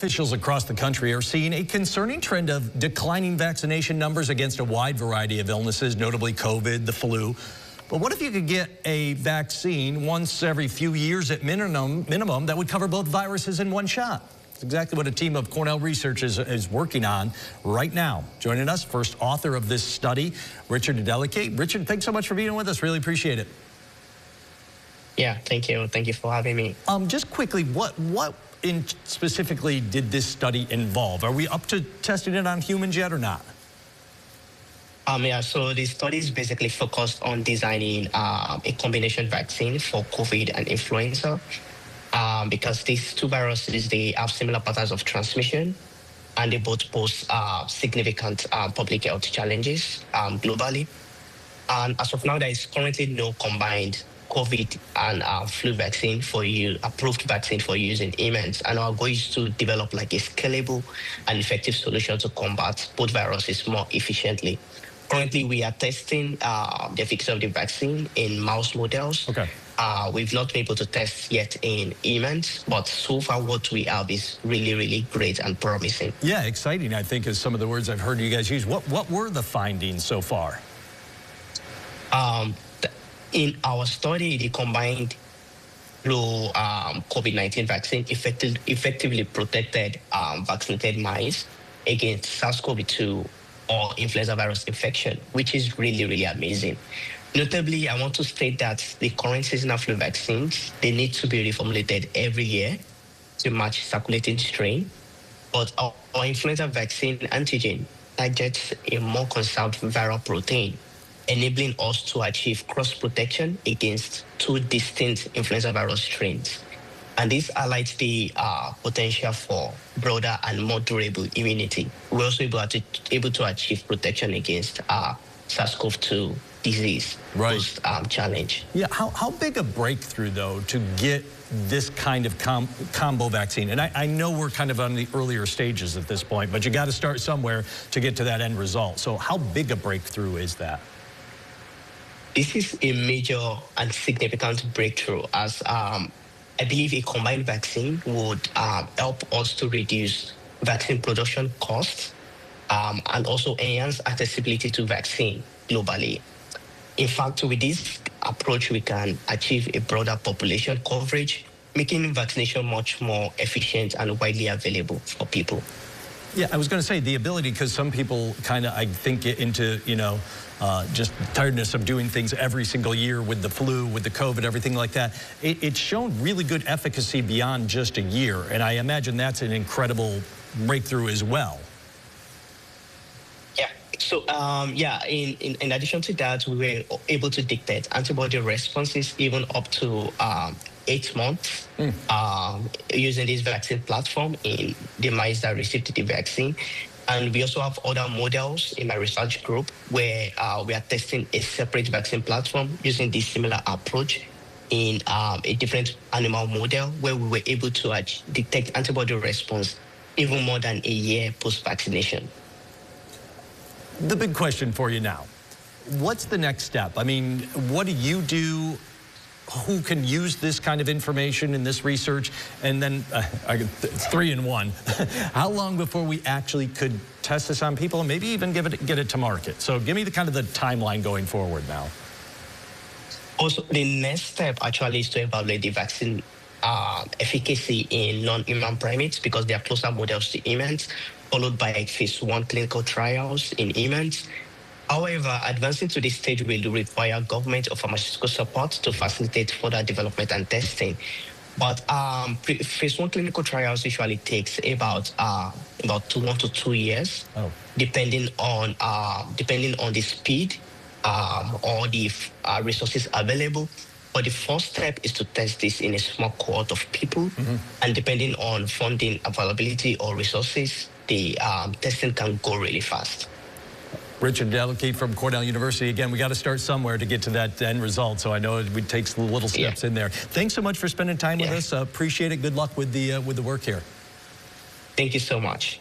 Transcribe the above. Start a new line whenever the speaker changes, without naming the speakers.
Officials across the country are seeing a concerning trend of declining vaccination numbers against a wide variety of illnesses, notably COVID, the flu. But what if you could get a vaccine once every few years at minimum that would cover both viruses in one shot? It's exactly what a team of Cornell researchers is working on right now. Joining us, first author of this study, Richard Adeleke. Richard, thanks so much for being with us. Really appreciate it.
Yeah, thank you. Thank you for having me.
Just quickly, what specifically did this study involve? Are we up to testing it on humans yet or not?
Yeah, so the study is basically focused on designing a combination vaccine for COVID and influenza because these two viruses, they have similar patterns of transmission and they both pose significant public health challenges globally. And as of now, there is currently no combined COVID and flu vaccine for you, approved vaccine for use in humans. And our goal is to develop like a scalable and effective solution to combat both viruses more efficiently. Currently, we are testing the efficacy of the vaccine in mouse models.
Okay.
We've not been able to test yet in humans, but so far what we have is really, really great and promising.
Yeah, exciting, I think, is some of the words I've heard you guys use. What were the findings so far?
In our study, the combined flu COVID-19 vaccine effectively protected vaccinated mice against SARS-CoV-2 or influenza virus infection, which is really, really amazing. Notably, I want to state that the current seasonal flu vaccines, they need to be reformulated every year to match circulating strain. But our influenza vaccine antigen targets a more conserved viral protein, enabling us to achieve cross-protection against two distinct influenza virus strains. And this highlights the potential for broader and more durable immunity. We're also able to achieve protection against SARS-CoV-2 disease challenge.
Yeah, how big a breakthrough, though, to get this kind of combo vaccine? And I know we're kind of on the earlier stages at this point, but you got to start somewhere to get to that end result. So how big a breakthrough is that?
This is a major and significant breakthrough, as I believe a combined vaccine would help us to reduce vaccine production costs and also enhance accessibility to vaccine globally. In fact, with this approach, we can achieve a broader population coverage, making vaccination much more efficient and widely available for people.
Yeah, I was going to say the ability, because some people kind of, I think, get into, just tiredness of doing things every single year with the flu, with the COVID, everything like that. It's shown really good efficacy beyond just a year, and I imagine that's an incredible breakthrough as well. Yeah,
so in addition to that, we were able to detect antibody responses even up to 8 months using this vaccine platform in the mice that received the vaccine. And we also have other models in my research group where we are testing a separate vaccine platform using this similar approach in a different animal model where we were able to detect antibody response even more than a year post-vaccination.
The big question for you now, what's the next step? I mean, what do you do? Who can use this kind of information in this research? And then, it's 3 in 1. How long before we actually could test this on people and maybe even get it to market? So give me the timeline going forward now.
Also, the next step actually is to evaluate the vaccine efficacy in non-human primates because they are closer models to humans, followed by phase 1 clinical trials in humans. However, advancing to this stage will require government or pharmaceutical support to facilitate further development and testing. But phase 1 clinical trials usually takes about 1 to 2 years, depending on the speed or the resources available. But the first step is to test this in a small cohort of people, and depending on funding availability or resources, the testing can go really fast.
Richard Adeleke from Cornell University. Again, we got to start somewhere to get to that end result, so I know it takes little steps in there. Thanks so much for spending time with us. Appreciate it. Good luck with the work here.
Thank you so much.